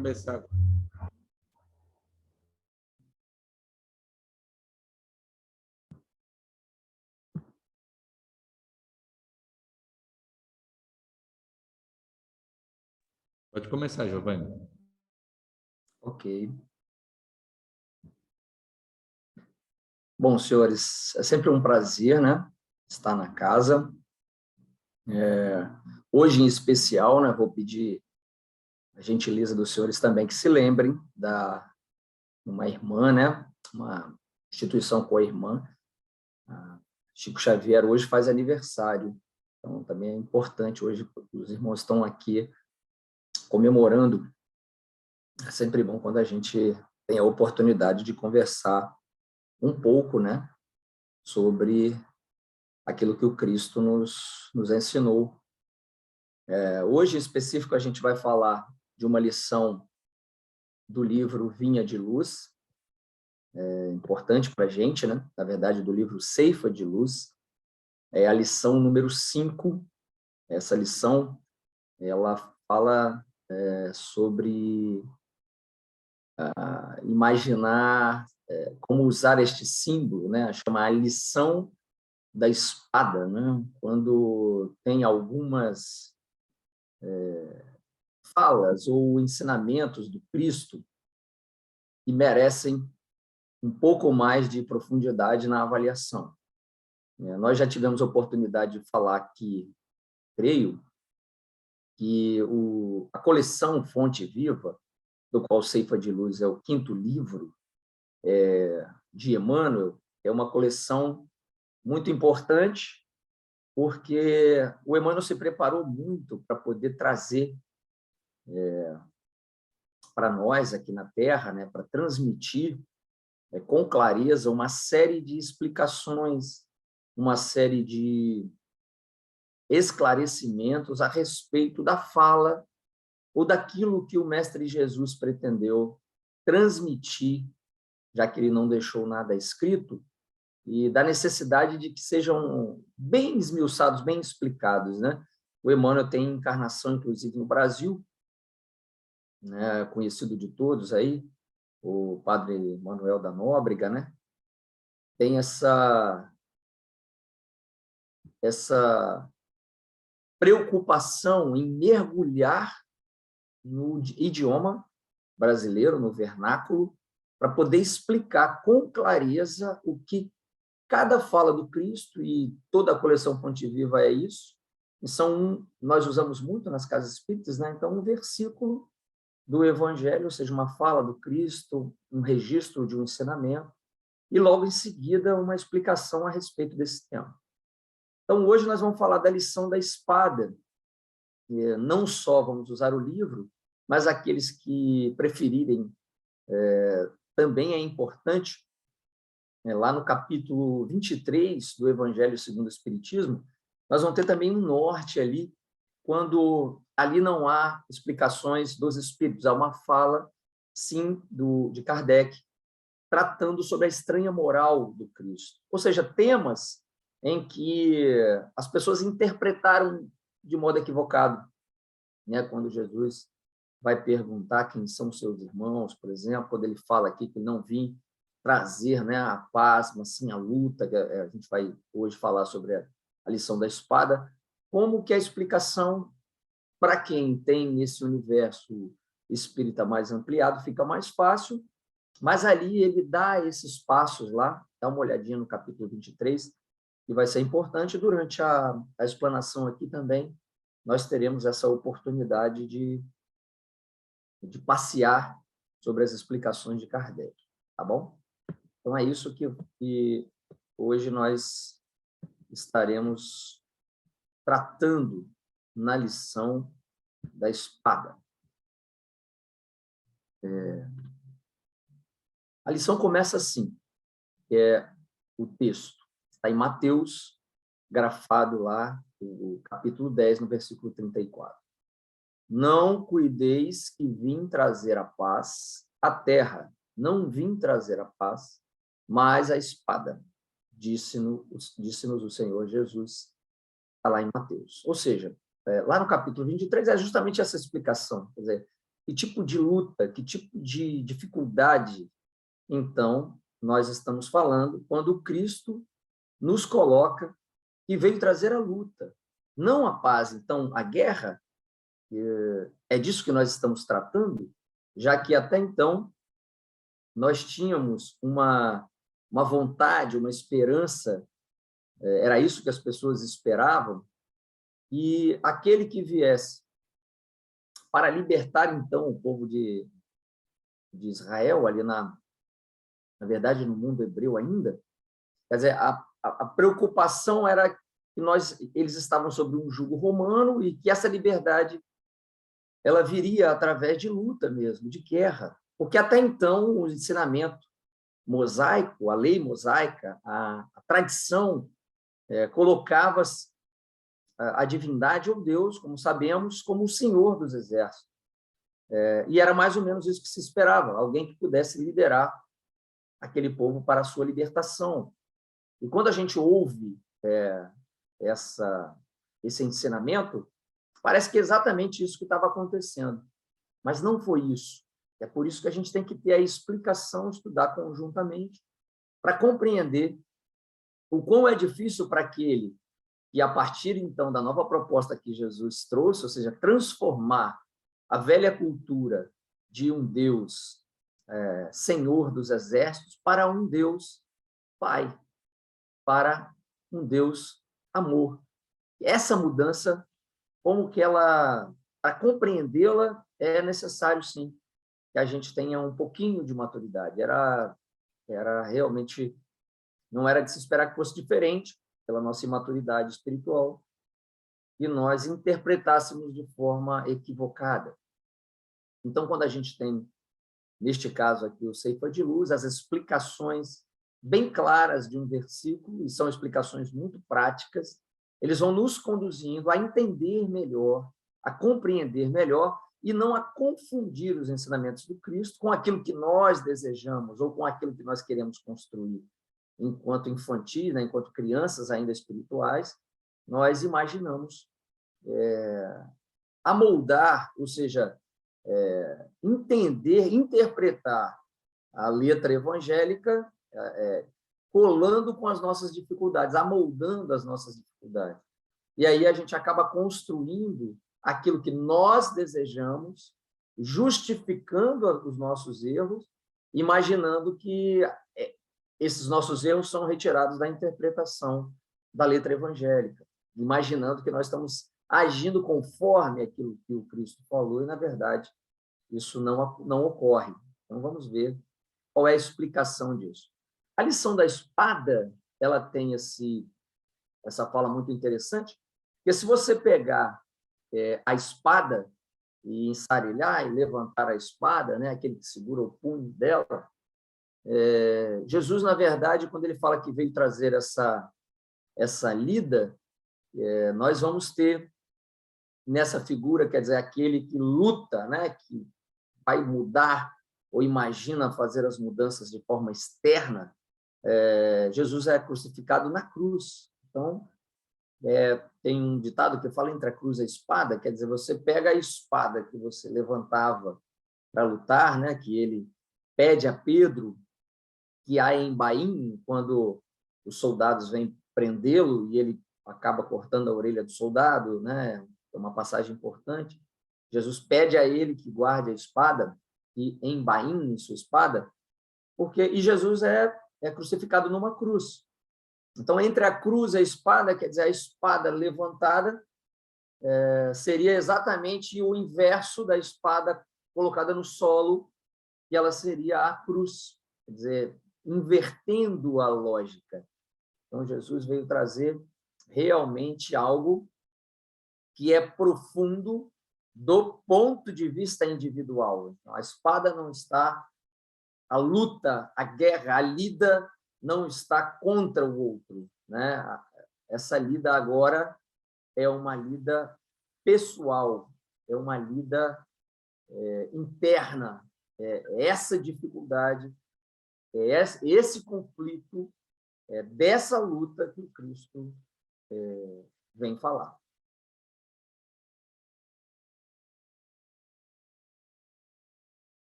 começar agora. Pode começar, Giovanni. Ok. Bom, senhores, é sempre um prazer, né, estar na casa. Hoje, em especial, né, vou pedir a gentileza dos senhores também que se lembrem da uma irmã, né, uma instituição co-irmã. Chico Xavier hoje faz aniversário, então também é importante. Hoje os irmãos estão aqui comemorando. É sempre bom quando a gente tem a oportunidade de conversar um pouco, né, sobre aquilo que o Cristo nos ensinou. Hoje, em específico, a gente vai falar de uma lição do livro Vinha de Luz, importante para a gente, né? Na verdade, do livro Ceifa de Luz, é a lição número 5. Essa lição, ela fala sobre imaginar como usar este símbolo, né? Chama a lição da espada, né? Quando tem algumas falas ou ensinamentos do Cristo que merecem um pouco mais de profundidade na avaliação. Nós já tivemos a oportunidade de falar aqui, creio, que a coleção Fonte Viva, do qual Ceifa de Luz é o 5º livro de Emmanuel, é uma coleção muito importante, porque o Emmanuel se preparou muito para poder trazer para nós aqui na Terra, né, para transmitir com clareza uma série de explicações, uma série de esclarecimentos a respeito da fala ou daquilo que o Mestre Jesus pretendeu transmitir, já que ele não deixou nada escrito, e da necessidade de que sejam bem esmiuçados, bem explicados, né? O Emmanuel tem encarnação, inclusive, no Brasil, né, conhecido de todos aí, o padre Manuel da Nóbrega, né? Tem essa preocupação em mergulhar no idioma brasileiro, no vernáculo, para poder explicar com clareza o que cada fala do Cristo, e toda a coleção Fonte Viva é isso, e nós usamos muito nas casas espíritas, né? Então, um versículo do Evangelho, ou seja, uma fala do Cristo, um registro de um ensinamento, e logo em seguida uma explicação a respeito desse tema. Então, hoje nós vamos falar da lição da espada. Não só vamos usar o livro, mas aqueles que preferirem, também é importante, lá no capítulo 23 do Evangelho segundo o Espiritismo, nós vamos ter também um norte ali, quando ali não há explicações dos Espíritos, há uma fala, sim, de Kardec, tratando sobre a estranha moral do Cristo. Ou seja, temas em que as pessoas interpretaram de modo equivocado, né? Quando Jesus vai perguntar quem são seus irmãos, por exemplo, quando ele fala aqui que não vim trazer, né, a paz, mas sim a luta, que a gente vai hoje falar sobre a lição da espada, como que a explicação para quem tem esse universo espírita mais ampliado fica mais fácil, mas ali ele dá esses passos lá, dá uma olhadinha no capítulo 23, que vai ser importante. Durante a explanação aqui também, nós teremos essa oportunidade de passear sobre as explicações de Kardec, tá bom? Então, é isso que hoje nós estaremos tratando na lição da espada. A lição começa assim, que é o texto. Está em Mateus, grafado lá, o capítulo 10, no versículo 34. Não cuideis que vim trazer a paz à terra. Não vim trazer a paz, mas a espada, disse-nos o Senhor Jesus, está lá em Mateus. Ou seja, lá no capítulo 23 é justamente essa explicação. Quer dizer, que tipo de luta, que tipo de dificuldade, então, nós estamos falando quando Cristo nos coloca e veio trazer a luta, não a paz. Então, a guerra, é disso que nós estamos tratando, já que até então nós tínhamos uma vontade, uma esperança, era isso que as pessoas esperavam, e aquele que viesse para libertar, então, o povo de Israel, ali na verdade, no mundo hebreu ainda, quer dizer, a preocupação era que eles estavam sob um jugo romano e que essa liberdade ela viria através de luta mesmo, de guerra, porque até então o ensinamento mosaico, a lei mosaica, a tradição colocava a divindade ou Deus, como sabemos, como o Senhor dos exércitos. E era mais ou menos isso que se esperava, alguém que pudesse liderar aquele povo para a sua libertação. E quando a gente ouve esse ensinamento, parece que é exatamente isso que estava acontecendo. Mas não foi isso. É por isso que a gente tem que ter a explicação, estudar conjuntamente, para compreender o quão é difícil para aquele que, a partir, então, da nova proposta que Jesus trouxe, ou seja, transformar a velha cultura de um Deus Senhor dos exércitos para um Deus Pai, para um Deus amor. Essa mudança, como que ela, para compreendê-la, é necessário, sim, que a gente tenha um pouquinho de maturidade. Era realmente, não era de se esperar que fosse diferente pela nossa imaturidade espiritual e nós interpretássemos de forma equivocada. Então, quando a gente tem, neste caso aqui, o Ceifa de Luz, as explicações bem claras de um versículo, e são explicações muito práticas, eles vão nos conduzindo a entender melhor, a compreender melhor e não a confundir os ensinamentos do Cristo com aquilo que nós desejamos ou com aquilo que nós queremos construir. Enquanto infantis, né, enquanto crianças ainda espirituais, nós imaginamos amoldar, ou seja, entender, interpretar a letra evangélica colando com as nossas dificuldades, amoldando as nossas dificuldades. E aí a gente acaba construindo aquilo que nós desejamos, justificando os nossos erros, imaginando que esses nossos erros são retirados da interpretação da letra evangélica, imaginando que nós estamos agindo conforme aquilo que o Cristo falou, e, na verdade, isso não ocorre. Então, vamos ver qual é a explicação disso. A lição da espada, ela tem essa fala muito interessante, porque se você pegar a espada e ensarilhar e levantar a espada, né, aquele que segura o punho dela, Jesus, na verdade, quando ele fala que veio trazer essa lida, nós vamos ter nessa figura, quer dizer, aquele que luta, né, que vai mudar ou imagina fazer as mudanças de forma externa. Jesus é crucificado na cruz. Então, tem um ditado que fala entre a cruz e a espada, quer dizer, você pega a espada que você levantava para lutar, né, que ele pede a Pedro que há em Baim, quando os soldados vêm prendê-lo e ele acaba cortando a orelha do soldado, né, é uma passagem importante. Jesus pede a ele que guarde a espada e embainhe sua espada, e Jesus é crucificado numa cruz. Então, entre a cruz e a espada, quer dizer, a espada levantada seria exatamente o inverso da espada colocada no solo, e ela seria a cruz, quer dizer, invertendo a lógica. Então, Jesus veio trazer realmente algo que é profundo do ponto de vista individual. Então, a espada não está, a luta, a guerra, a lida não está contra o outro, né? Essa lida agora é uma lida pessoal, é uma lida interna. Essa dificuldade, esse conflito, dessa luta que o Cristo vem falar.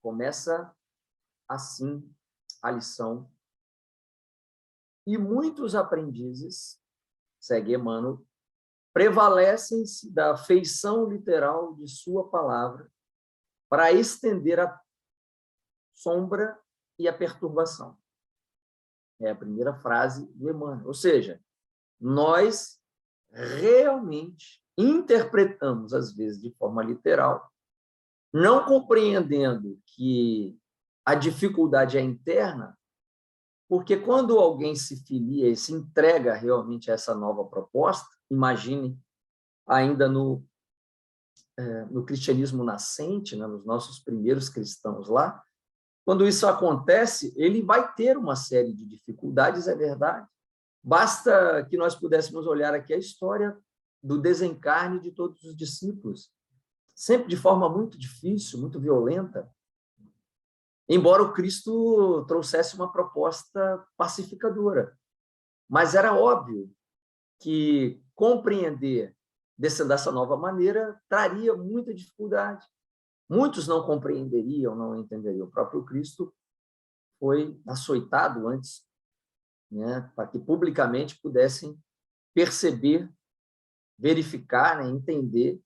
Começa assim a lição. E muitos aprendizes, segue Emmanuel, prevalecem-se da feição literal de sua palavra para estender a sombra e a perturbação. É a primeira frase do Emmanuel. Ou seja, nós realmente interpretamos, às vezes, de forma literal, não compreendendo que a dificuldade é interna, porque quando alguém se filia e se entrega realmente a essa nova proposta, imagine ainda no cristianismo nascente, né, nos nossos primeiros cristãos lá, quando isso acontece, ele vai ter uma série de dificuldades, é verdade. Basta que nós pudéssemos olhar aqui a história do desencarne de todos os discípulos, sempre de forma muito difícil, muito violenta, embora o Cristo trouxesse uma proposta pacificadora. Mas era óbvio que compreender dessa nova maneira traria muita dificuldade. Muitos não compreenderiam, não entenderiam. O próprio Cristo foi açoitado antes, né, para que publicamente pudessem perceber, verificar, né, entender,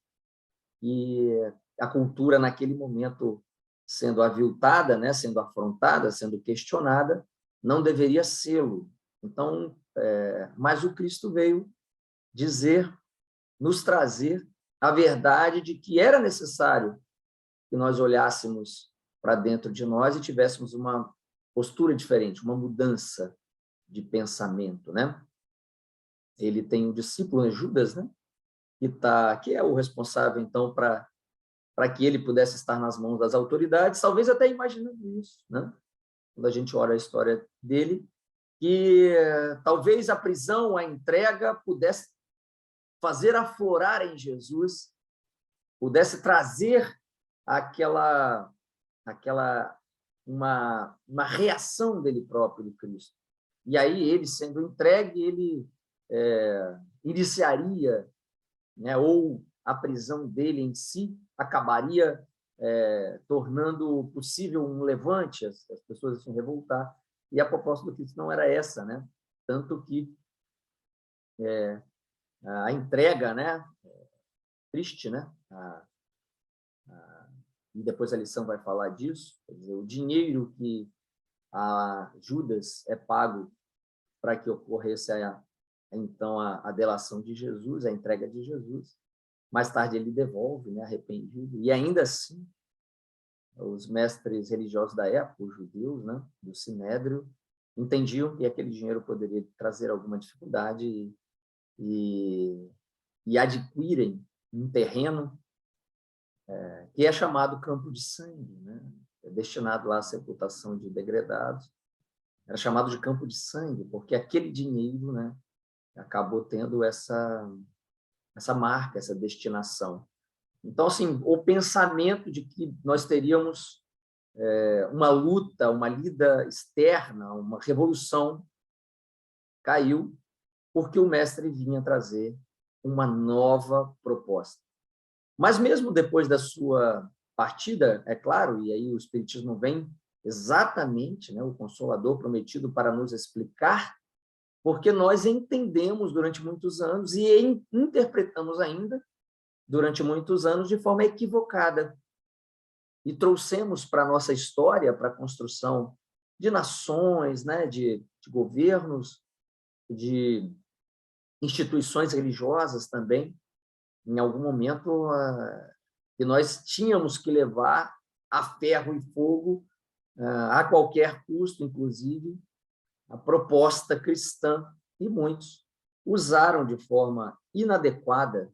e a cultura naquele momento sendo aviltada, né, sendo afrontada, sendo questionada, não deveria sê-lo. Então, mas o Cristo veio dizer, nos trazer a verdade de que era necessário que nós olhássemos para dentro de nós e tivéssemos uma postura diferente, uma mudança de pensamento, né? Ele tem um discípulo, né, Judas, né, que é o responsável, então, para que ele pudesse estar nas mãos das autoridades, talvez até imaginando isso, né? Quando a gente olha a história dele, que talvez a prisão, a entrega, pudesse fazer aflorar em Jesus, pudesse trazer uma reação dele próprio, do Cristo. E aí, ele sendo entregue, ele iniciaria, né, ou a prisão dele em si acabaria tornando possível um levante, as pessoas se revoltar. E a proposta do Cristo não era essa, né? Tanto que a entrega, né, triste, né? E depois a lição vai falar disso, quer dizer, o dinheiro que a Judas é pago para que ocorresse então a delação de Jesus, a entrega de Jesus. Mais tarde ele devolve, né, arrependido, e ainda assim os mestres religiosos da época, os judeus, né, do Sinédrio, entendiam que aquele dinheiro poderia trazer alguma dificuldade e adquirem um terreno que é chamado Campo de Sangue, né, destinado lá à sepultação de degredados. Era chamado de Campo de Sangue, porque aquele dinheiro, né, acabou tendo essa marca, essa destinação. Então, assim, o pensamento de que nós teríamos uma luta, uma lida externa, uma revolução, caiu, porque o mestre vinha trazer uma nova proposta. Mas mesmo depois da sua partida, é claro, e aí o Espiritismo vem exatamente, né, o Consolador prometido para nos explicar, porque nós entendemos durante muitos anos e interpretamos ainda durante muitos anos de forma equivocada. E trouxemos para a nossa história, para a construção de nações, né, de governos, de instituições religiosas também, em algum momento, que nós tínhamos que levar a ferro e fogo, a qualquer custo, inclusive, a proposta cristã, e muitos usaram de forma inadequada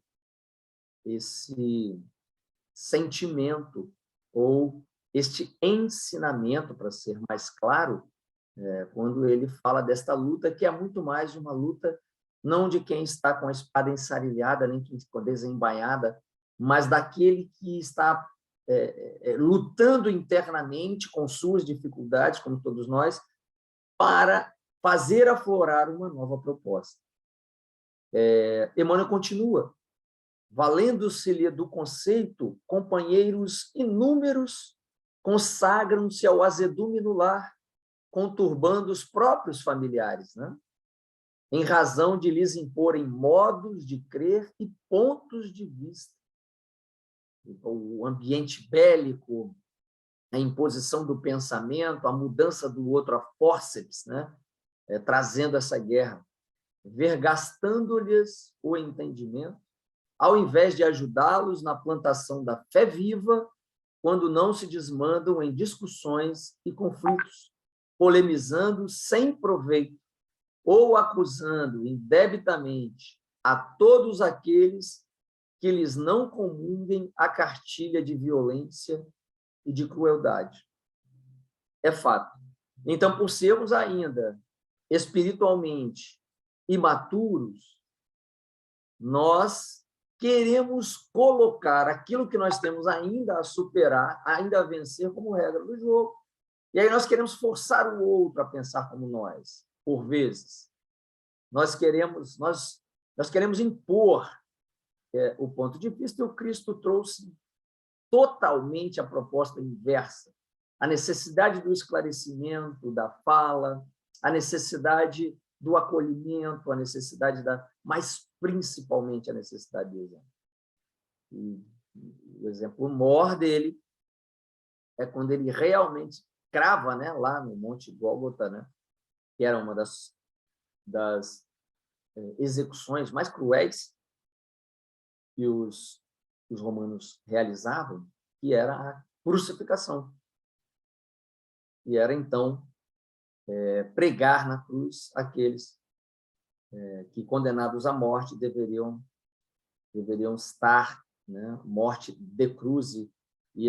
esse sentimento ou este ensinamento, para ser mais claro, quando ele fala desta luta, que é muito mais uma luta não de quem está com a espada ensarilhada, nem quem está desembainhada, mas daquele que está lutando internamente com suas dificuldades, como todos nós, para fazer aflorar uma nova proposta. Emmanuel continua, valendo-se-lhe do conceito, companheiros inúmeros consagram-se ao azedume no lar, conturbando os próprios familiares, né? Em razão de lhes imporem modos de crer e pontos de vista. O ambiente bélico, a imposição do pensamento, a mudança do outro a fórceps, né? Trazendo essa guerra, vergastando-lhes o entendimento, ao invés de ajudá-los na plantação da fé viva, quando não se desmandam em discussões e conflitos, polemizando sem proveito ou acusando indebitamente a todos aqueles que lhes não comunguem a cartilha de violência e de crueldade. É fato. Então, por sermos ainda espiritualmente imaturos, nós queremos colocar aquilo que nós temos ainda a superar, ainda a vencer como regra do jogo. E aí nós queremos forçar o outro a pensar como nós, por vezes. Nós queremos impor o ponto de vista, e o Cristo trouxe totalmente a proposta inversa. A necessidade do esclarecimento, da fala, a necessidade do acolhimento, a necessidade mas principalmente a necessidade do exemplo. E o exemplo maior dele é quando ele realmente crava, né, lá no Monte Gólgota, né, que era uma das execuções mais cruéis que os romanos realizavam, que era a crucificação. E era, então, pregar na cruz aqueles que, condenados à morte, deveriam estar, né, morte de cruze, e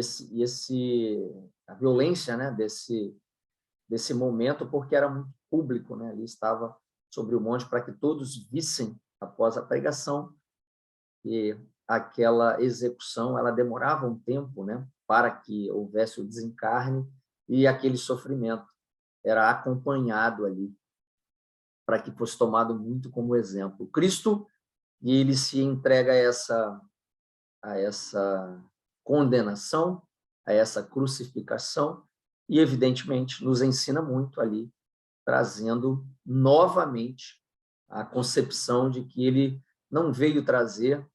a violência, né, desse momento, porque era muito público, né, ali estava sobre o monte para que todos vissem após a pregação, e aquela execução ela demorava um tempo, né, para que houvesse o desencarne, e aquele sofrimento era acompanhado ali, para que fosse tomado muito como exemplo. Cristo, e ele se entrega a essa condenação, a essa crucificação, e, evidentemente, nos ensina muito ali, trazendo novamente a concepção de que ele não veio trazer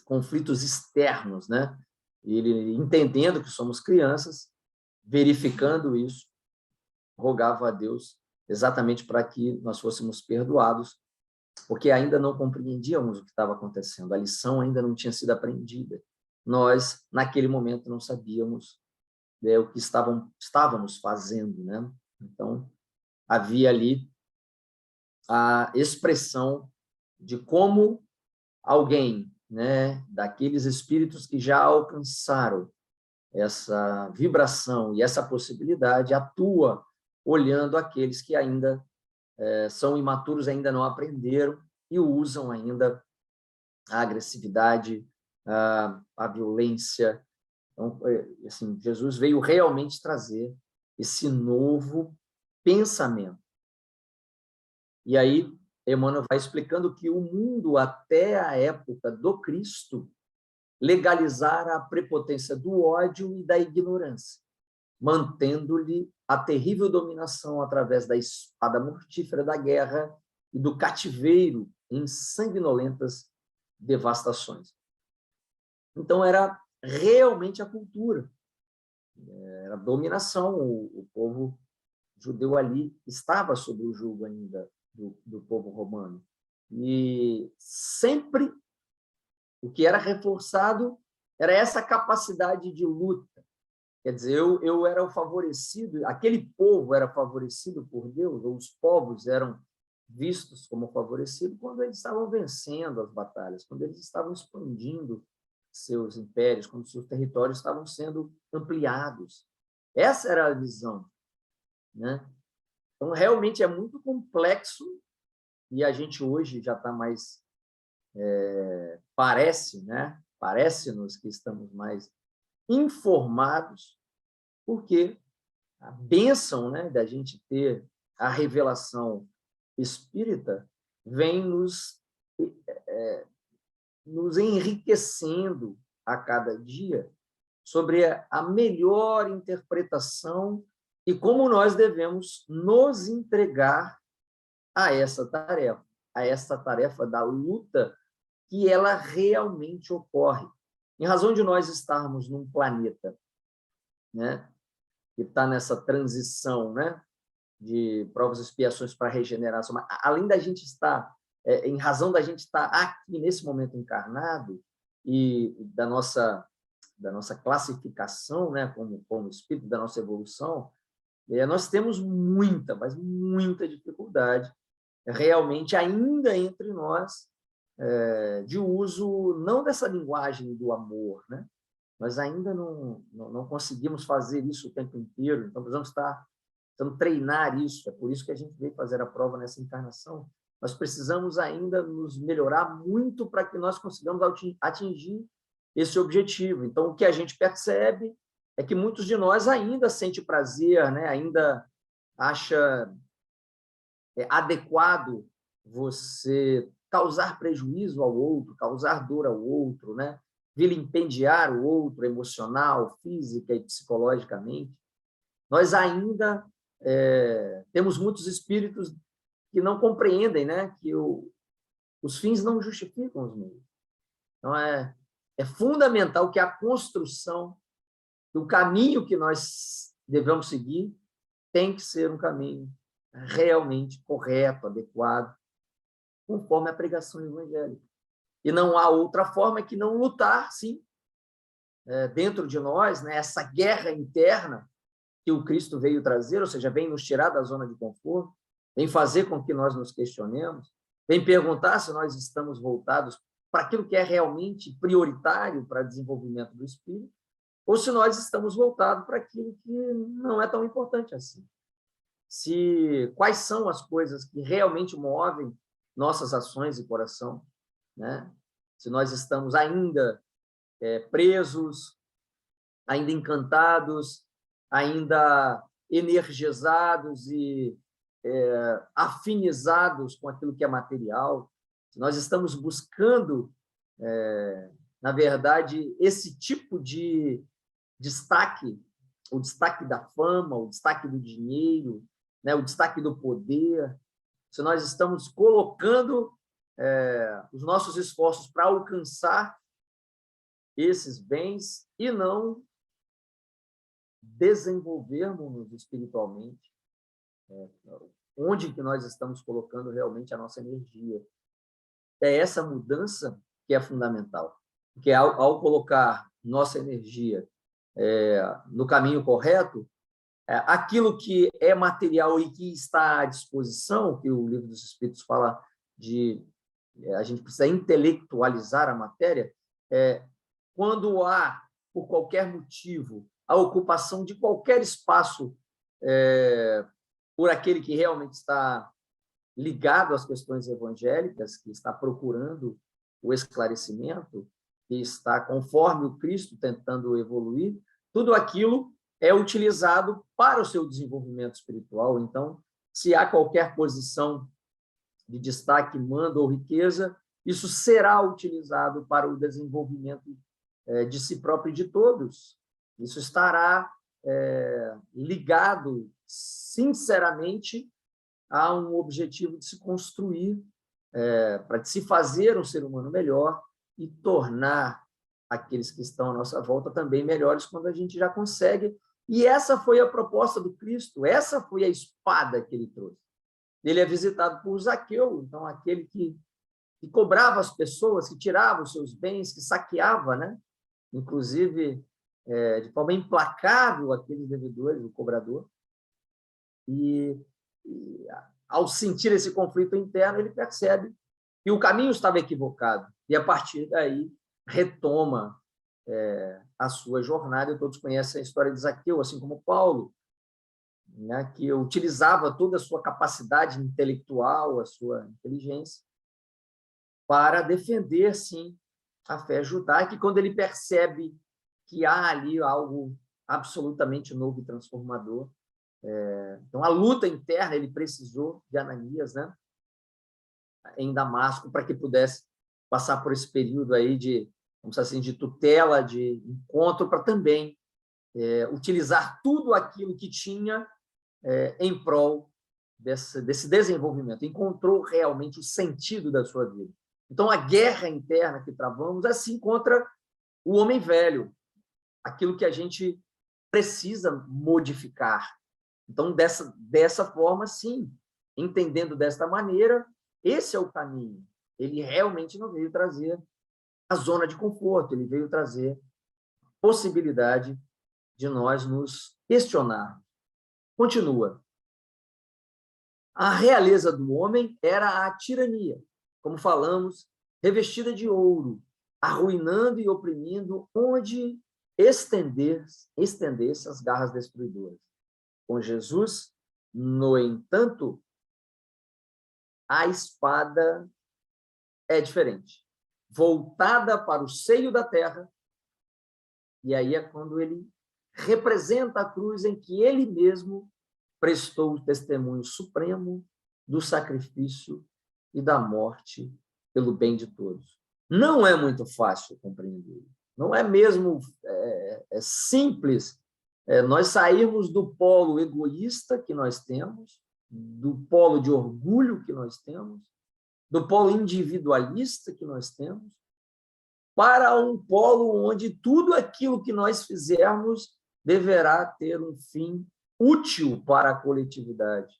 conflitos externos, né? Ele, entendendo que somos crianças, verificando isso, rogava a Deus exatamente para que nós fôssemos perdoados, porque ainda não compreendíamos o que estava acontecendo, a lição ainda não tinha sido aprendida. Nós, naquele momento, não sabíamos o que estávamos fazendo, né? Então, havia ali a expressão de como alguém, né, daqueles espíritos que já alcançaram essa vibração e essa possibilidade, atua olhando aqueles que ainda são imaturos, ainda não aprenderam e usam ainda a agressividade, a violência. Então, assim, Jesus veio realmente trazer esse novo pensamento. E aí, Emmanuel vai explicando que o mundo, até a época do Cristo, legalizara a prepotência do ódio e da ignorância, mantendo-lhe a terrível dominação através da espada mortífera da guerra e do cativeiro em sanguinolentas devastações. Então, era realmente a cultura, era a dominação. O povo judeu ali estava sob o jugo ainda do povo romano. E sempre o que era reforçado era essa capacidade de luta. Quer dizer, eu era o favorecido, aquele povo era favorecido por Deus, ou os povos eram vistos como favorecidos quando eles estavam vencendo as batalhas, quando eles estavam expandindo seus impérios, quando seus territórios estavam sendo ampliados. Essa era a visão, né? Então, realmente é muito complexo, e a gente hoje já está mais... Parece-nos que estamos mais informados, porque a bênção, né, da gente ter a revelação espírita vem nos enriquecendo a cada dia, sobre a melhor interpretação e como nós devemos nos entregar a essa tarefa da luta que ela realmente ocorre. Em razão de nós estarmos num planeta, né, que está nessa transição, né, de provas e expiações para regeneração, mas, além da gente estar, em razão da gente estar aqui nesse momento encarnado e da nossa classificação, né, como espírito, da nossa evolução, nós temos muita, mas muita dificuldade realmente ainda entre nós de uso não dessa linguagem do amor, né? Nós ainda não conseguimos fazer isso o tempo inteiro, então precisamos treinar isso, é por isso que a gente veio fazer a prova nessa encarnação. Nós precisamos ainda nos melhorar muito para que nós consigamos atingir esse objetivo. Então, o que a gente percebe é que muitos de nós ainda sentem prazer, né? Ainda acha adequado você causar prejuízo ao outro, causar dor ao outro, né? Vilipendiar o outro emocional, física e psicologicamente. Nós ainda temos muitos espíritos que não compreendem, né, que os fins não justificam os meios. Então, é fundamental que a construção do caminho que nós devemos seguir tem que ser um caminho realmente correto, adequado, conforme a pregação evangélica. E não há outra forma que não lutar, sim, dentro de nós, né, essa guerra interna que o Cristo veio trazer, ou seja, vem nos tirar da zona de conforto, vem fazer com que nós nos questionemos, vem perguntar se nós estamos voltados para aquilo que é realmente prioritário para o desenvolvimento do espírito, ou se nós estamos voltados para aquilo que não é tão importante assim. Quais são as coisas que realmente movem nossas ações e coração, né? Se nós estamos ainda presos, ainda encantados, ainda energizados e afinizados com aquilo que é material, se nós estamos buscando, na verdade, esse tipo de destaque, o destaque da fama, o destaque do dinheiro, né, o destaque do poder, se nós estamos colocando os nossos esforços para alcançar esses bens e não desenvolvermos-nos espiritualmente, onde que nós estamos colocando realmente a nossa energia. É essa mudança que é fundamental, porque ao colocar nossa energia no caminho correto, aquilo que é material e que está à disposição, que o Livro dos Espíritos fala a gente precisa intelectualizar a matéria, quando há, por qualquer motivo, a ocupação de qualquer espaço por aquele que realmente está ligado às questões evangélicas, que está procurando o esclarecimento, que está conforme o Cristo tentando evoluir, tudo aquilo é utilizado para o seu desenvolvimento espiritual. Então, se há qualquer posição de destaque, mando ou riqueza, isso será utilizado para o desenvolvimento de si próprio e de todos. Isso estará ligado, sinceramente, a um objetivo de se construir, para se fazer um ser humano melhor e tornar aqueles que estão à nossa volta também melhores quando a gente já consegue. E essa foi a proposta do Cristo, essa foi a espada que ele trouxe. Ele é visitado por Zaqueu, então aquele que cobrava as pessoas, que tirava os seus bens, que saqueava, né? Inclusive, de forma implacável, aqueles devedores, o cobrador. E ao sentir esse conflito interno, ele percebe que o caminho estava equivocado. E, a partir daí, retoma a sua jornada. E todos conhecem a história de Zaqueu, assim como Paulo, né, que utilizava toda a sua capacidade intelectual, a sua inteligência, para defender, sim, a fé judaica. E quando ele percebe que há ali algo absolutamente novo e transformador, então a luta interna, ele precisou de Ananias, né, em Damasco, para que pudesse passar por esse período aí de vamos dizer assim, de tutela, de encontro, para também utilizar tudo aquilo que tinha em prol desse desenvolvimento. Encontrou realmente o sentido da sua vida. Então, a guerra interna que travamos é assim contra o homem velho, aquilo que a gente precisa modificar. Então, dessa forma, sim, entendendo desta maneira, esse é o caminho. Ele realmente não veio trazer a zona de conforto, ele veio trazer possibilidade de nós nos questionar. Continua. A realeza do homem era a tirania, como falamos, revestida de ouro, arruinando e oprimindo onde estendesse as garras destruidoras. Com Jesus, no entanto, a espada é diferente. Voltada para o seio da terra, e aí é quando ele representa a cruz em que ele mesmo prestou o testemunho supremo do sacrifício e da morte pelo bem de todos. Não é muito fácil compreender. Não é mesmo simples nós sairmos do polo egoísta que nós temos, do polo de orgulho que nós temos, do polo individualista que nós temos, para um polo onde tudo aquilo que nós fizermos deverá ter um fim útil para a coletividade.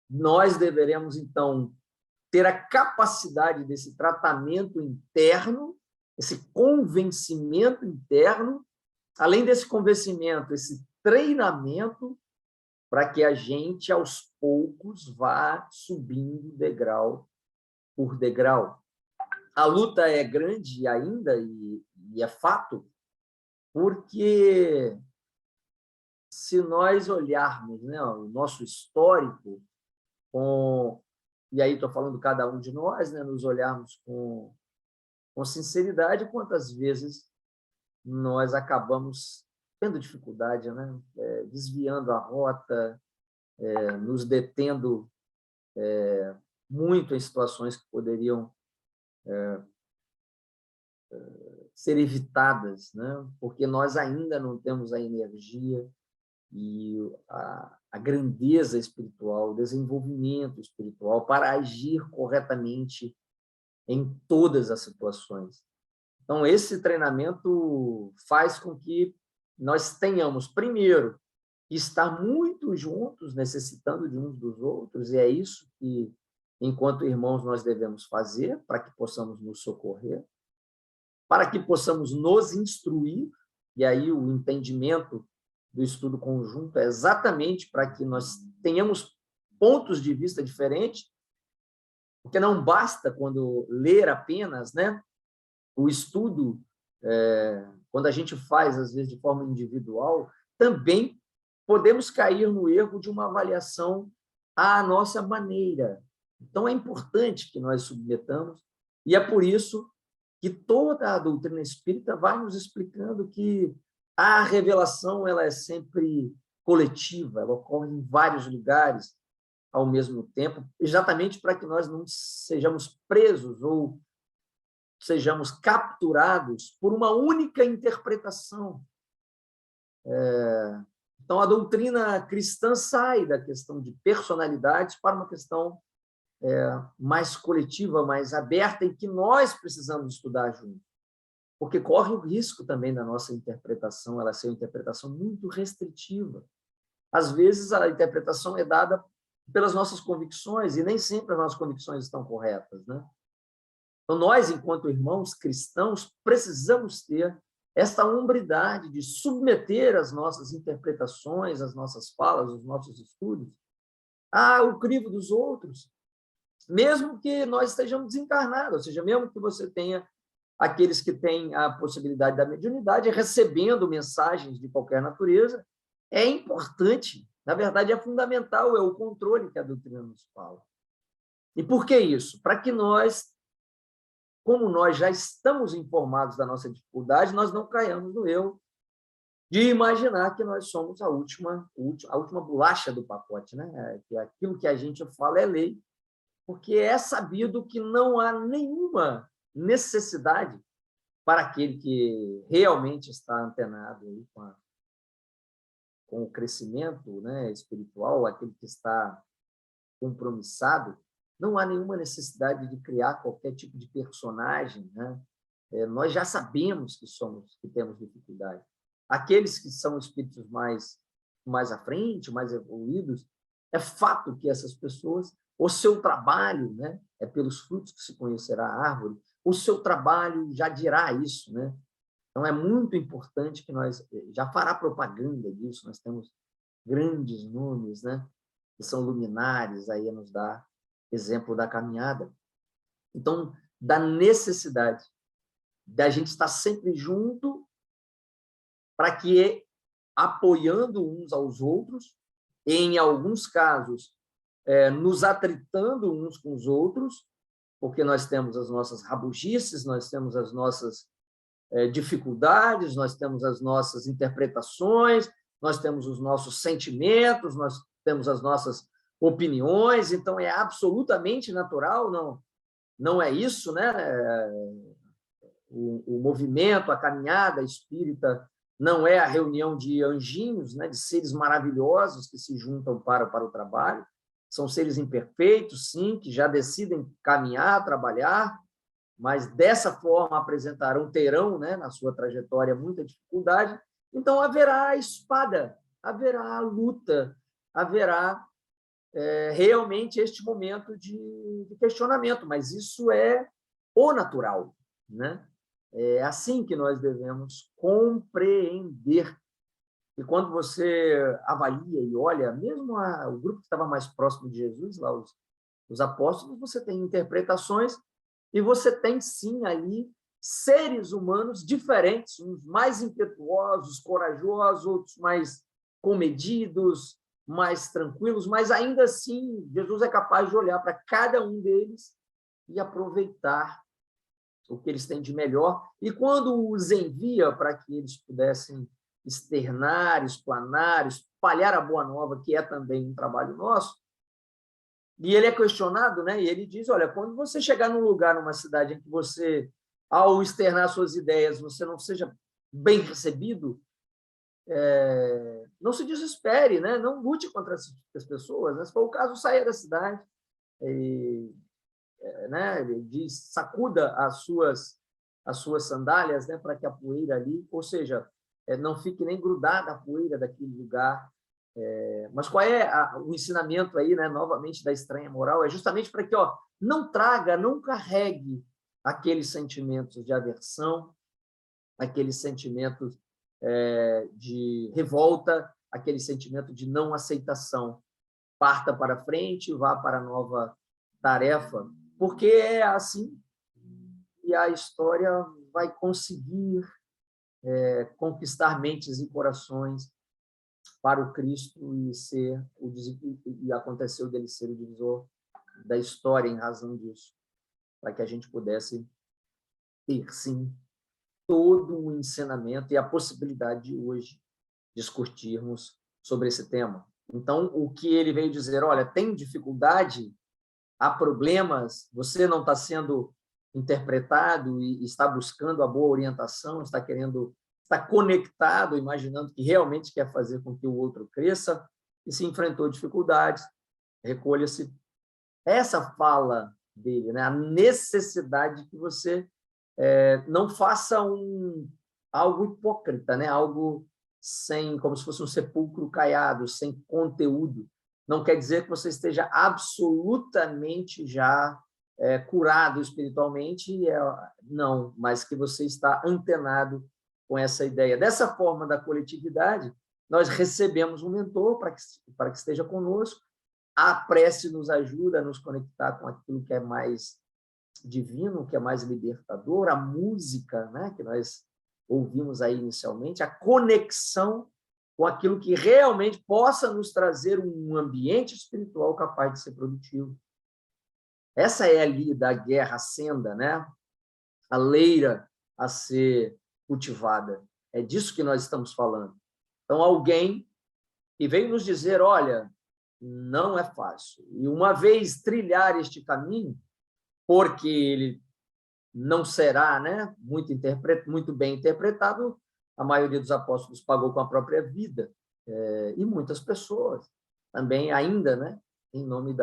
Nós deveremos, então, ter a capacidade desse tratamento interno, esse convencimento interno, além desse convencimento, esse treinamento, para que a gente, aos poucos, vá subindo degrau por degrau. A luta é grande ainda, e é fato, porque se nós olharmos, né, o nosso histórico, e aí estou falando cada um de nós, né, nos olharmos com sinceridade, quantas vezes nós acabamos tendo dificuldade, né, desviando a rota, nos detendo muito em situações que poderiam ser evitadas, né, porque nós ainda não temos a energia e a grandeza espiritual, o desenvolvimento espiritual para agir corretamente em todas as situações. Então, esse treinamento faz com que nós tenhamos, primeiro, que estar muito juntos, necessitando de uns dos outros, e é isso que, enquanto irmãos, nós devemos fazer para que possamos nos socorrer, para que possamos nos instruir, e aí o entendimento do estudo conjunto é exatamente para que nós tenhamos pontos de vista diferentes, porque não basta quando ler apenas, né, o estudo, quando a gente faz, às vezes, de forma individual, também podemos cair no erro de uma avaliação à nossa maneira. Então, é importante que nós submetamos, e é por isso que toda a doutrina espírita vai nos explicando que a revelação ela é sempre coletiva, ela ocorre em vários lugares ao mesmo tempo, exatamente para que nós não sejamos presos ou sejamos capturados por uma única interpretação. Então, a doutrina cristã sai da questão de personalidades para uma questão mais coletiva, mais aberta, em que nós precisamos estudar juntos. Porque corre o risco também da nossa interpretação, ela ser uma interpretação muito restritiva. Às vezes, a interpretação é dada pelas nossas convicções, e nem sempre as nossas convicções estão corretas, né? Então, nós, enquanto irmãos cristãos, precisamos ter esta hombridade de submeter as nossas interpretações, as nossas falas, os nossos estudos ao crivo dos outros, mesmo que nós estejamos desencarnados, ou seja, mesmo que você tenha aqueles que têm a possibilidade da mediunidade, recebendo mensagens de qualquer natureza, é importante, na verdade, é fundamental, é o controle que a doutrina nos fala. E por que isso? Para que nós, como nós já estamos informados da nossa dificuldade, nós não caiamos no erro de imaginar que nós somos a última bolacha do pacote, né? Que aquilo que a gente fala é lei, porque é sabido que não há nenhuma necessidade para aquele que realmente está antenado aí com o crescimento, né, espiritual, aquele que está compromissado, não há nenhuma necessidade de criar qualquer tipo de personagem, né? Nós já sabemos que temos dificuldade. Aqueles que são espíritos mais à frente, mais evoluídos, é fato que essas pessoas, o seu trabalho, né, é pelos frutos que se conhecerá a árvore, o seu trabalho já dirá isso, né? Então, é muito importante que nós, já fará propaganda disso, nós temos grandes nomes, né, que são luminares, aí a nos dar exemplo da caminhada. Então, da necessidade da gente estar sempre junto para que, apoiando uns aos outros, em alguns casos, nos atritando uns com os outros, porque nós temos as nossas rabugices, nós temos as nossas dificuldades, nós temos as nossas interpretações, nós temos os nossos sentimentos, nós temos as nossas opiniões, então é absolutamente natural, não é isso, né? O movimento, a caminhada espírita não é a reunião de anjinhos, né, de seres maravilhosos que se juntam para o trabalho, são seres imperfeitos, sim, que já decidem caminhar, trabalhar, mas dessa forma terão, né, na sua trajetória muita dificuldade, então haverá espada, haverá luta, haverá realmente este momento de questionamento, mas isso é o natural, né? É assim que nós devemos compreender. E quando você avalia e olha, mesmo o grupo que estava mais próximo de Jesus, lá os apóstolos, você tem interpretações e você tem, sim, ali seres humanos diferentes, uns mais impetuosos, corajosos, outros mais comedidos, mais tranquilos, mas ainda assim, Jesus é capaz de olhar para cada um deles e aproveitar o que eles têm de melhor. E quando os envia para que eles pudessem externar, explanar, espalhar a boa nova, que é também um trabalho nosso, e ele é questionado, né? E ele diz, olha, quando você chegar num lugar, numa cidade em que você, ao externar suas ideias, você não seja bem recebido, não se desespere, né? Não lute contra as pessoas, né? Se for o caso, saia da cidade, né? Ele diz, sacuda as suas sandálias, né? Para que a poeira ali, ou seja, não fique nem grudada a poeira daquele lugar. Mas qual é o ensinamento aí, né, novamente, da estranha moral? É justamente para que, não traga, não carregue aqueles sentimentos de aversão, aqueles sentimentos de revolta, aquele sentimento de não aceitação. Parta para frente, vá para a nova tarefa, porque é assim que a história vai conseguir conquistar mentes e corações para o Cristo e aconteceu dele ser o divisor da história em razão disso, para que a gente pudesse ter, sim, todo o ensinamento e a possibilidade de hoje discutirmos sobre esse tema. Então, o que ele veio dizer, olha, tem dificuldade, há problemas, você não está sendo interpretado e está buscando a boa orientação, está conectado, imaginando que realmente quer fazer com que o outro cresça, e se enfrentou dificuldades, recolha-se. Essa fala dele, né? A necessidade que você não faça algo hipócrita, né? Algo como se fosse um sepulcro caiado, sem conteúdo. Não quer dizer que você esteja absolutamente já curado espiritualmente, não, mas que você está antenado com essa ideia. Dessa forma da coletividade, nós recebemos um mentor para que esteja conosco, a prece nos ajuda a nos conectar com aquilo que é mais divino, que é mais libertador, a música, né, que nós ouvimos aí inicialmente, a conexão com aquilo que realmente possa nos trazer um ambiente espiritual capaz de ser produtivo. Essa é ali da guerra senda, né? A leira a ser cultivada. É disso que nós estamos falando. Então, alguém que veio nos dizer, olha, não é fácil. E uma vez trilhar este caminho, porque ele não será, né, muito bem interpretado. A maioria dos apóstolos pagou com a própria vida, e muitas pessoas também ainda, né, em nome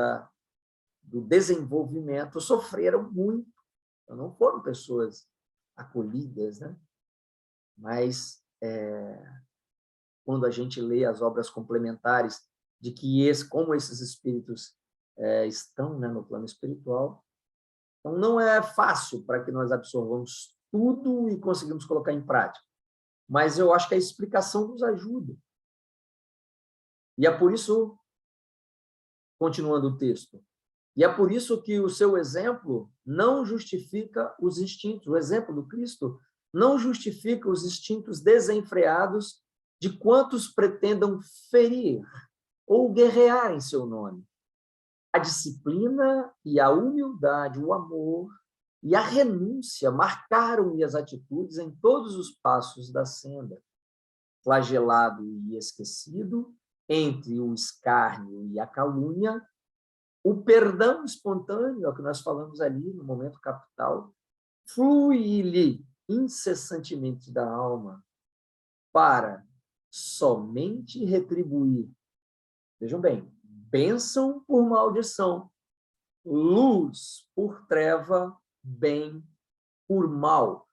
do desenvolvimento, sofreram muito. Então, não foram pessoas acolhidas, né? Mas quando a gente lê as obras complementares de que como esses espíritos estão, né, no plano espiritual, então não é fácil para que nós absorvamos tudo e conseguimos colocar em prática. Mas eu acho que a explicação nos ajuda. E é por isso, continuando o texto, e é por isso que o seu exemplo não justifica os instintos. O exemplo do Cristo não justifica os instintos desenfreados de quantos pretendam ferir ou guerrear em seu nome. A disciplina e a humildade, o amor e a renúncia marcaram-lhe as atitudes em todos os passos da senda. Flagelado e esquecido, entre o escárnio e a calúnia, o perdão espontâneo, é o que nós falamos ali no momento capital, flui-lhe incessantemente da alma para somente retribuir. Vejam bem, bênção por maldição, luz por treva, bem por mal.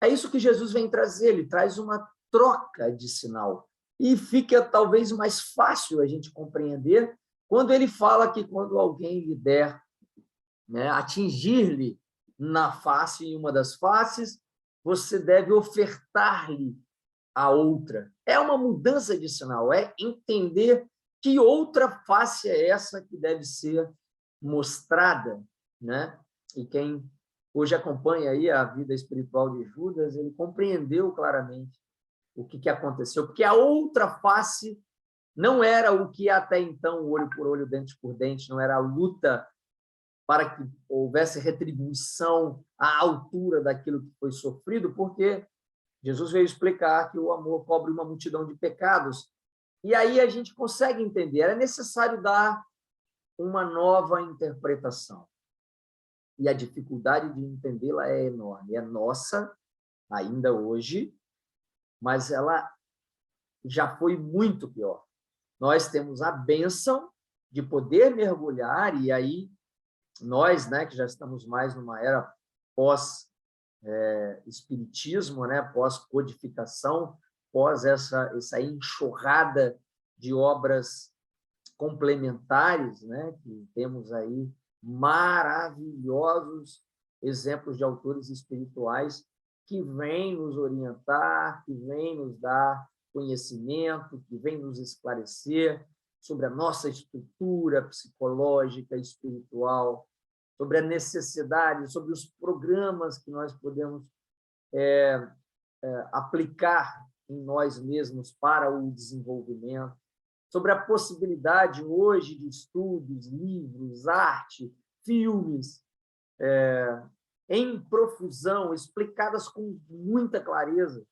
É isso que Jesus vem trazer, ele traz uma troca de sinal. E fica talvez mais fácil a gente compreender quando ele fala que quando alguém lhe der, né, atingir-lhe na face, em uma das faces, você deve ofertar-lhe a outra. É uma mudança de sinal, é entender que outra face é essa que deve ser mostrada, né? E quem hoje acompanha aí a vida espiritual de Judas, ele compreendeu claramente o que aconteceu, porque a outra face não era o que até então, olho por olho, dente por dente, não era a luta para que houvesse retribuição à altura daquilo que foi sofrido, porque Jesus veio explicar que o amor cobre uma multidão de pecados. E aí a gente consegue entender, era necessário dar uma nova interpretação. E a dificuldade de entendê-la é enorme. É nossa, ainda hoje, mas ela já foi muito pior. Nós temos a bênção de poder mergulhar, e aí nós, né, que já estamos mais numa era pós-espiritismo, né, pós-codificação, pós essa enxurrada de obras complementares, né, que temos aí maravilhosos exemplos de autores espirituais que vêm nos orientar, que vêm nos dar conhecimento, que vêm nos esclarecer sobre a nossa estrutura psicológica, espiritual, sobre a necessidade, sobre os programas que nós podemos aplicar em nós mesmos para o desenvolvimento, sobre a possibilidade hoje de estudos, livros, arte, filmes, em profusão, explicadas com muita clareza.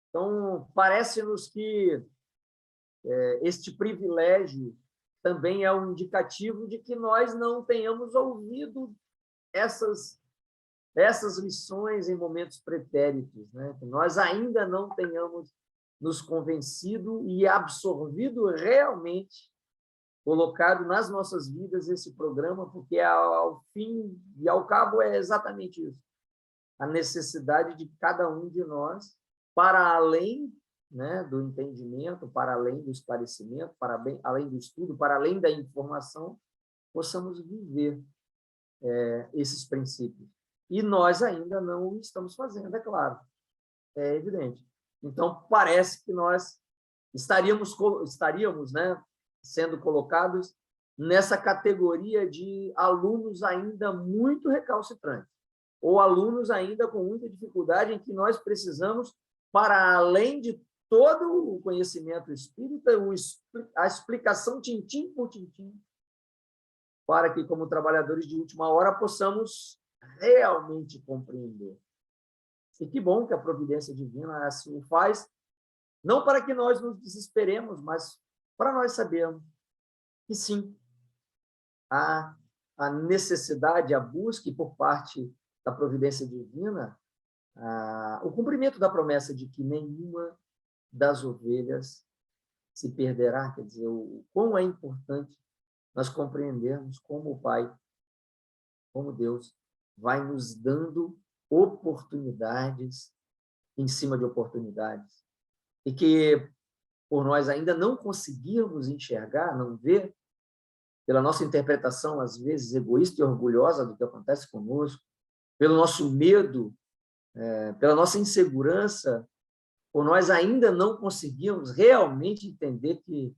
Então, parece-nos que este privilégio também é um indicativo de que nós não tenhamos ouvido essas lições em momentos pretéritos, né? Que nós ainda não tenhamos nos convencido e absorvido realmente, colocado nas nossas vidas esse programa, porque ao fim e ao cabo é exatamente isso. A necessidade de cada um de nós, para além, né, do entendimento, para além do esclarecimento, para além do estudo, para além da informação, possamos viver esses princípios. E nós ainda não o estamos fazendo, é claro, é evidente. Então, parece que nós estaríamos, né, sendo colocados nessa categoria de alunos ainda muito recalcitrantes, ou alunos ainda com muita dificuldade, em que nós precisamos, para além de todo o conhecimento espírita, a explicação tintim por tintim, para que, como trabalhadores de última hora, possamos realmente compreender. E que bom que a providência divina assim o faz, não para que nós nos desesperemos, mas para nós sabermos que sim, há a necessidade, a busca, e por parte da providência divina, o cumprimento da promessa de que nenhuma das ovelhas se perderá. Quer dizer, o quão é importante nós compreendermos como o Pai, como Deus, vai nos dando oportunidades em cima de oportunidades, e que, por nós ainda não conseguirmos enxergar, não ver, pela nossa interpretação, às vezes, egoísta e orgulhosa do que acontece conosco, pelo nosso medo, pela nossa insegurança, por nós ainda não conseguirmos realmente entender que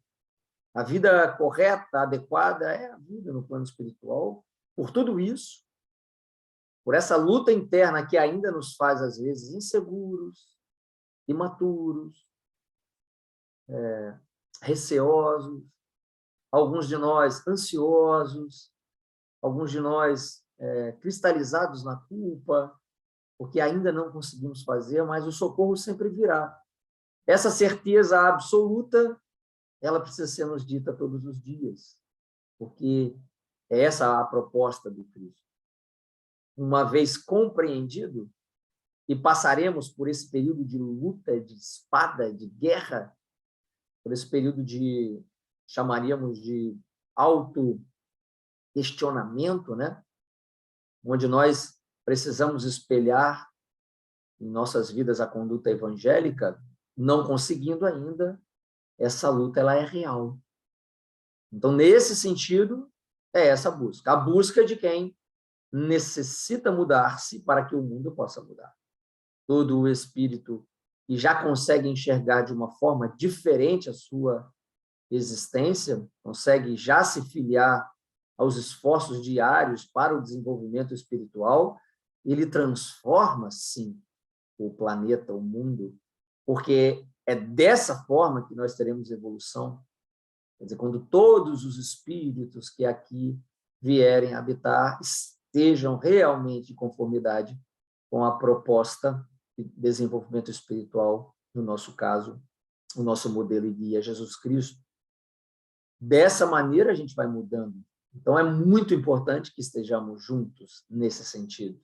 a vida correta, adequada, é a vida no plano espiritual. Por tudo isso, por essa luta interna que ainda nos faz, às vezes, inseguros, imaturos, receosos, alguns de nós ansiosos, alguns de nós cristalizados na culpa, porque ainda não conseguimos fazer, mas o socorro sempre virá. Essa certeza absoluta, ela precisa ser nos dita todos os dias, porque é essa a proposta do Cristo. Uma vez compreendido, e passaremos por esse período de luta, de espada, de guerra, por esse período de, chamaríamos de auto-questionamento, né? Onde nós precisamos espelhar em nossas vidas a conduta evangélica, não conseguindo ainda, essa luta ela é real. Então, nesse sentido, é essa busca. A busca de quem necessita mudar-se para que o mundo possa mudar. Todo o espírito que já consegue enxergar de uma forma diferente a sua existência, consegue já se filiar aos esforços diários para o desenvolvimento espiritual, ele transforma, sim, o planeta, o mundo, porque é dessa forma que nós teremos evolução. Quer dizer, quando todos os espíritos que aqui vierem habitar estejam realmente em conformidade com a proposta de desenvolvimento espiritual, no nosso caso, o nosso modelo e guia, Jesus Cristo. Dessa maneira, a gente vai mudando. Então, é muito importante que estejamos juntos nesse sentido.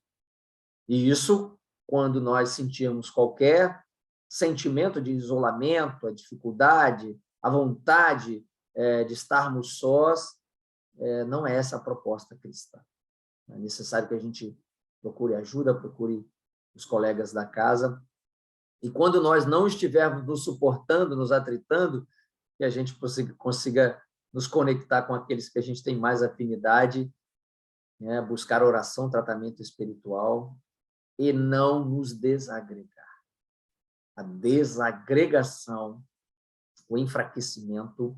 E isso, quando nós sentirmos qualquer sentimento de isolamento, a dificuldade, a vontade de estarmos sós, não é essa a proposta cristã. É necessário que a gente procure ajuda, procure os colegas da casa. E quando nós não estivermos nos suportando, nos atritando, que a gente consiga nos conectar com aqueles que a gente tem mais afinidade, né? Buscar oração, tratamento espiritual e não nos desagregar. A desagregação, o enfraquecimento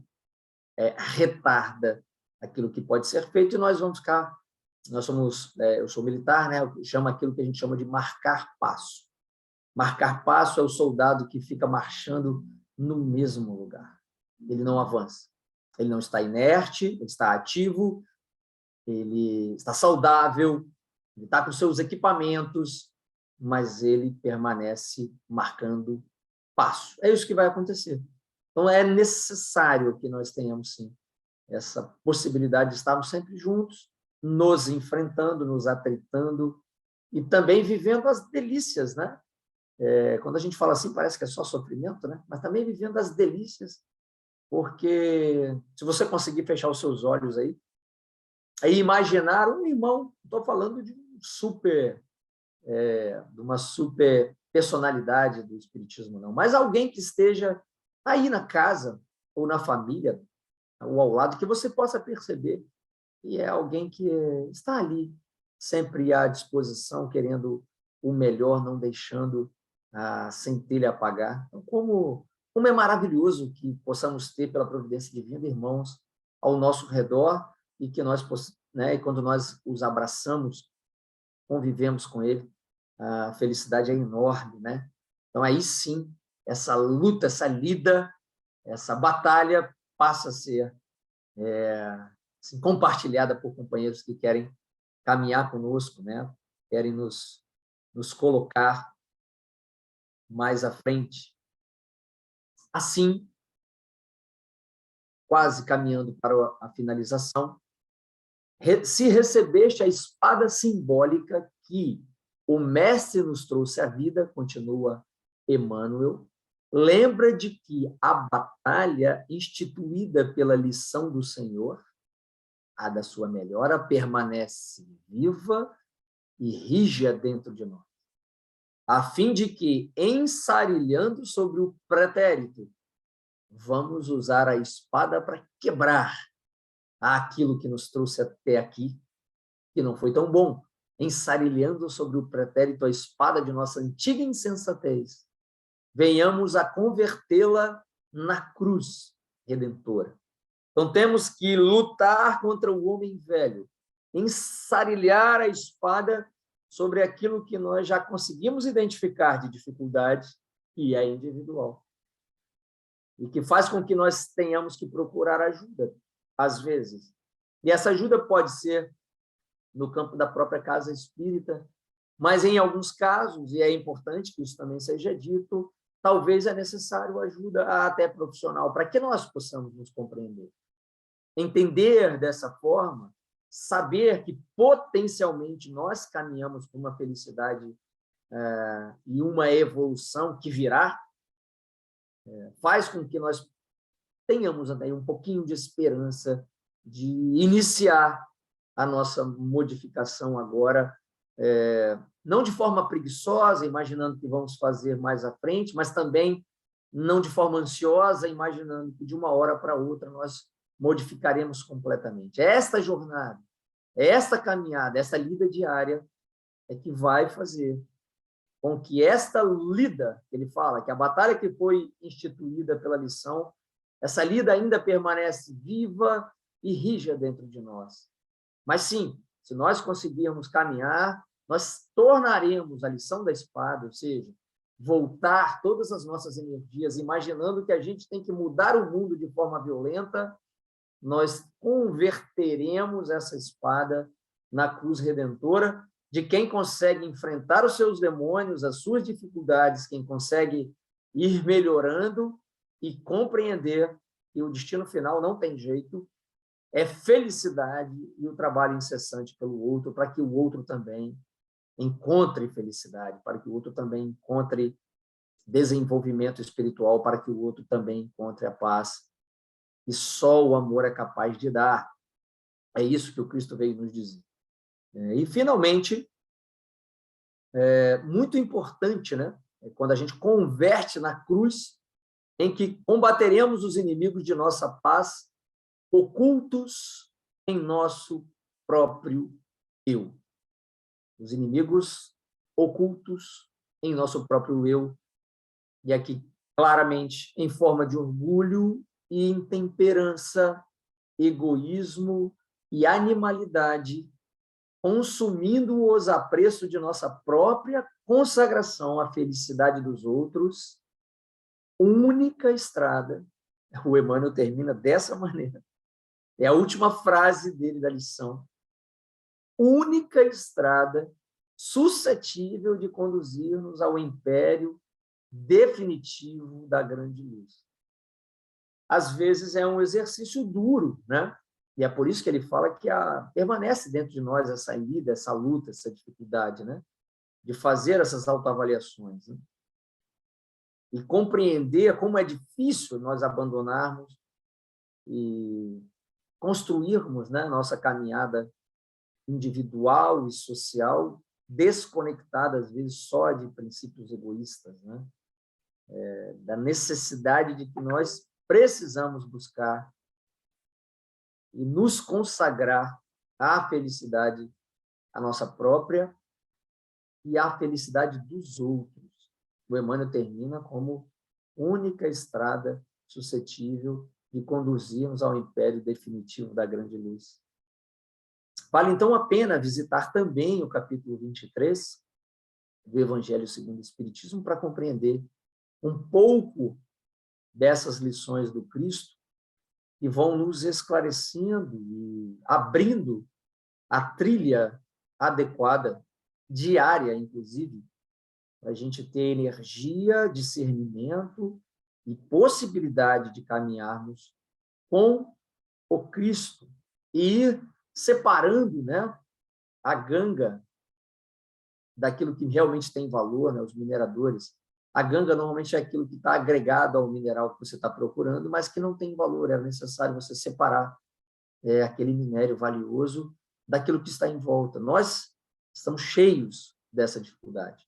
retarda aquilo que pode ser feito e nós vamos ficar, eu sou militar, né? Eu chamo aquilo que a gente chama de marcar passo. Marcar passo é o soldado que fica marchando no mesmo lugar. Ele não avança. Ele não está inerte, ele está ativo, ele está saudável, ele está com seus equipamentos, mas ele permanece marcando passo. É isso que vai acontecer. Então, é necessário que nós tenhamos, sim, essa possibilidade de estarmos sempre juntos, nos enfrentando, nos atritando e também vivendo as delícias, né? Quando a gente fala assim, parece que é só sofrimento, né? Mas também vivendo as delícias, porque se você conseguir fechar os seus olhos aí e imaginar um irmão, estou falando de uma super personalidade do espiritismo, não, mas alguém que esteja aí na casa ou na família ou ao lado, que você possa perceber que é alguém que está ali, sempre à disposição, querendo o melhor, não deixando a centelha apagar. Então, como é maravilhoso que possamos ter, pela providência divina, irmãos ao nosso redor e que nós, né, e quando nós os abraçamos, convivemos com ele, a felicidade é enorme, né? Então, aí sim, essa luta, essa lida, essa batalha passa a ser assim, compartilhada por companheiros que querem caminhar conosco, né? Querem nos colocar mais à frente. Assim, quase caminhando para a finalização, se recebeste a espada simbólica que o Mestre nos trouxe a vida, continua Emmanuel, lembra de que a batalha instituída pela lição do Senhor, a da sua melhora, permanece viva e rija dentro de nós, a fim de que, ensarilhando sobre o pretérito, vamos usar a espada para quebrar aquilo que nos trouxe até aqui, que não foi tão bom, ensarilhando sobre o pretérito a espada de nossa antiga insensatez, venhamos a convertê-la na cruz redentora. Então, temos que lutar contra o homem velho, ensarilhar a espada sobre aquilo que nós já conseguimos identificar de dificuldade, que é individual, e que faz com que nós tenhamos que procurar ajuda, às vezes. E essa ajuda pode ser no campo da própria casa espírita, mas, em alguns casos, e é importante que isso também seja dito, talvez é necessário ajuda até profissional, para que nós possamos nos compreender. Entender dessa forma, saber que potencialmente nós caminhamos para uma felicidade e uma evolução que virá, faz com que nós tenhamos aí um pouquinho de esperança de iniciar a nossa modificação agora, não de forma preguiçosa, imaginando que vamos fazer mais à frente, mas também não de forma ansiosa, imaginando que de uma hora para outra nós modificaremos completamente. Esta jornada, esta caminhada, essa lida diária é que vai fazer com que esta lida, ele fala, que a batalha que foi instituída pela lição, essa lida ainda permanece viva e rija dentro de nós. Mas sim, se nós conseguirmos caminhar, nós tornaremos a lição da espada, ou seja, voltar todas as nossas energias, imaginando que a gente tem que mudar o mundo de forma violenta, nós converteremos essa espada na cruz redentora de quem consegue enfrentar os seus demônios, as suas dificuldades, quem consegue ir melhorando e compreender que o destino final não tem jeito, é felicidade e o trabalho incessante pelo outro, para que o outro também encontre felicidade, para que o outro também encontre desenvolvimento espiritual, para que o outro também encontre a paz que só o amor é capaz de dar. É isso que o Cristo veio nos dizer. E, finalmente, muito importante, né? Quando a gente converte na cruz, em que combateremos os inimigos de nossa paz, ocultos em nosso próprio eu. Os inimigos ocultos em nosso próprio eu, e aqui, claramente, em forma de orgulho e intemperança, egoísmo e animalidade, consumindo-os a preço de nossa própria consagração à felicidade dos outros, única estrada. O Emmanuel termina dessa maneira. É a última frase dele da lição. Única estrada suscetível de conduzir-nos ao império definitivo da grande luz. Às vezes é um exercício duro, né? E é por isso que ele fala que permanece dentro de nós essa lida, essa luta, essa dificuldade, né? De fazer essas autoavaliações, né? E compreender como é difícil nós abandonarmos e construirmos, né, nossa caminhada individual e social, desconectada, às vezes, só de princípios egoístas, né? Da necessidade de que nós precisamos buscar e nos consagrar à felicidade, a nossa própria e à felicidade dos outros. O Emmanuel termina como única estrada suscetível de conduzirmos ao império definitivo da grande luz. Vale, então, a pena visitar também o capítulo 23 do Evangelho segundo o Espiritismo para compreender um pouco dessas lições do Cristo que vão nos esclarecendo e abrindo a trilha adequada, diária, inclusive, para a gente ter energia, discernimento e possibilidade de caminharmos com o Cristo e ir separando, né, a ganga daquilo que realmente tem valor, né, os mineradores. A ganga normalmente é aquilo que está agregado ao mineral que você está procurando, mas que não tem valor. É necessário você separar aquele minério valioso daquilo que está em volta. Nós estamos cheios dessa dificuldade,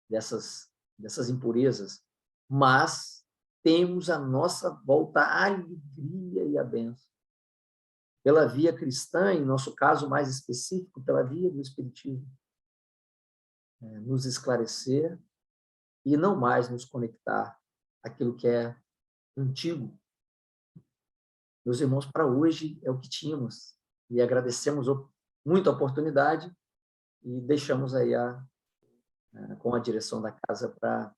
dessas impurezas, mas temos à nossa volta a alegria e a bênção. Pela via cristã, em nosso caso mais específico, pela via do Espiritismo, nos esclarecer e não mais nos conectar àquilo que é antigo. Meus irmãos, para hoje é o que tínhamos, e agradecemos muito a oportunidade e deixamos aí com a direção da casa para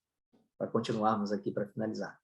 continuarmos aqui para finalizar.